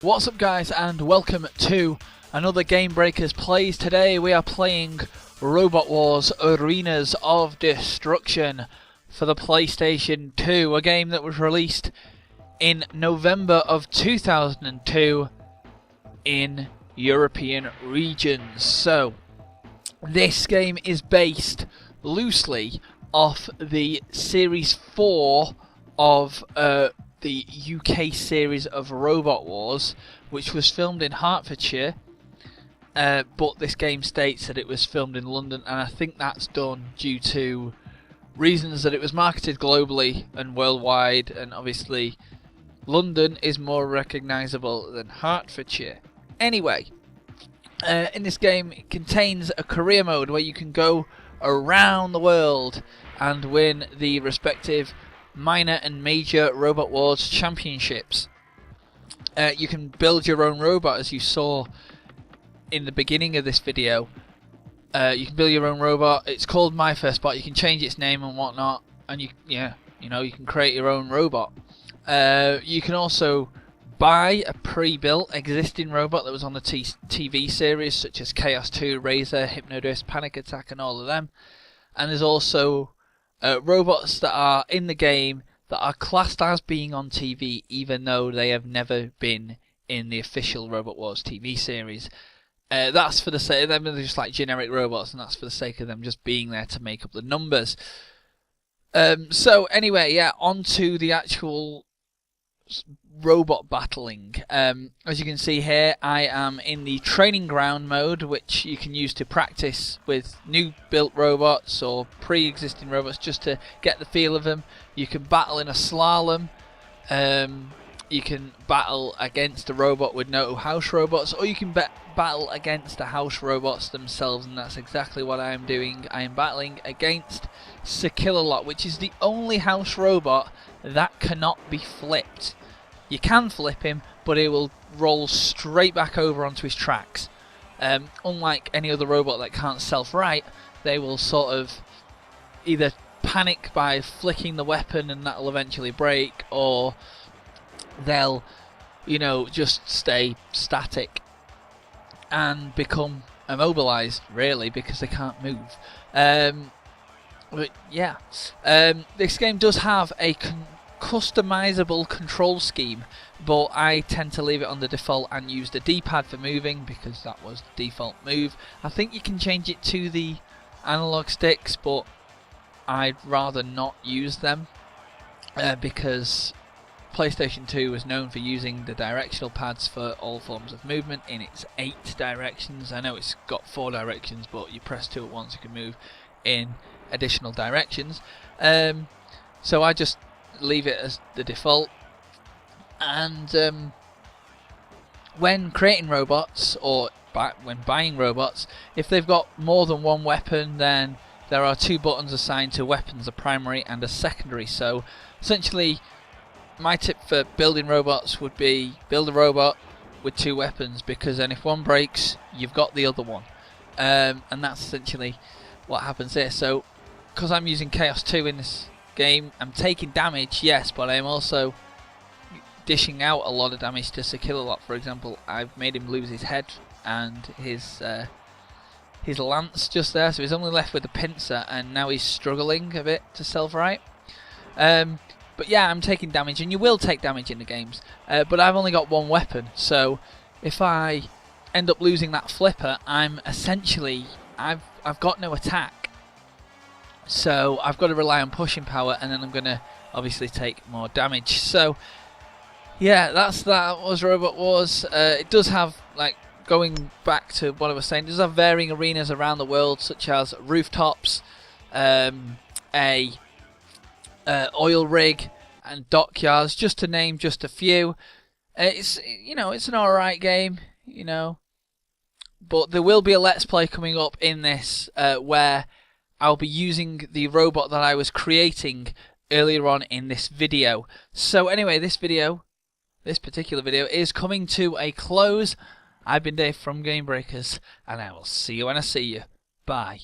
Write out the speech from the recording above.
What's up guys, and welcome to another Game Breakers plays. Today we are playing Robot Wars Arenas of Destruction for the PlayStation 2, a game that was released in November of 2002 in European regions. So this game is based loosely off the Series 4 of the UK series of Robot Wars, which was filmed in Hertfordshire, but this game states that it was filmed in London, and I think that's done due to reasons that it was marketed globally and worldwide, and obviously London is more recognisable than Hertfordshire. Anyway, in this game it contains a career mode where you can go around the world and win the respective minor and major Robot Wars championships. You can build your own robot, as you saw in the beginning of this video. You can build your own robot. It's called My First Bot. You can change its name and whatnot, and you can create your own robot. You can also buy a pre-built existing robot that was on the TV series, such as Chaos 2, Razor, Hypno-Disc, Panic Attack, and all of them. And there's also robots that are in the game that are classed as being on TV, even though they have never been in the official Robot Wars TV series. That's for the sake of them, they're just like generic robots, and that's for the sake of them just being there to make up the numbers. So anyway, yeah, on to the actual robot battling. As you can see here, I am in the training ground mode, which you can use to practice with new built robots or pre-existing robots just to get the feel of them. You can battle in a slalom. You can battle against a robot with no house robots, or you can battle against the house robots themselves, and that's exactly what I am doing. I am battling against Sakillalot, which is the only house robot that cannot be flipped. You can flip him, but he will roll straight back over onto his tracks. Unlike any other robot that can't self-right, they will sort of either panic by flicking the weapon and that will eventually break, or they'll, just stay static and become immobilized, really, because they can't move. But yeah, this game does have a customizable control scheme, but I tend to leave it on the default and use the D-pad for moving because that was the default move. I think you can change it to the analog sticks, but I'd rather not use them because PlayStation 2 was known for using the directional pads for all forms of movement in its 8 directions. I know it's got 4 directions, but you press 2 at once, you can move in additional directions. So I just leave it as the default, and when creating robots or when buying robots, if they've got more than one weapon, then there are 2 buttons assigned to weapons, a primary and a secondary. So essentially my tip for building robots would be build a robot with 2 weapons, because then if one breaks you've got the other one, and that's essentially what happens here. So because I'm using Chaos 2 in this game, I'm taking damage, yes, but I'm also dishing out a lot of damage to Sakillalot. For example, I've made him lose his head and his lance just there, so he's only left with the pincer, and now he's struggling a bit to self-right. But yeah, I'm taking damage, and you will take damage in the games, but I've only got one weapon, so if I end up losing that flipper, I'm essentially I've got no attack. So I've got to rely on pushing power, and then I'm going to obviously take more damage. So yeah, that was Robot Wars. It does have, like, going back to what I was saying, it does have varying arenas around the world, such as rooftops, a oil rig, and dockyards, just to name just a few. It's an alright game, but there will be a Let's Play coming up in this where I'll be using the robot that I was creating earlier on in this video. So anyway, this particular video is coming to a close. I've been Dave from Game Breakers, and I will see you when I see you. Bye.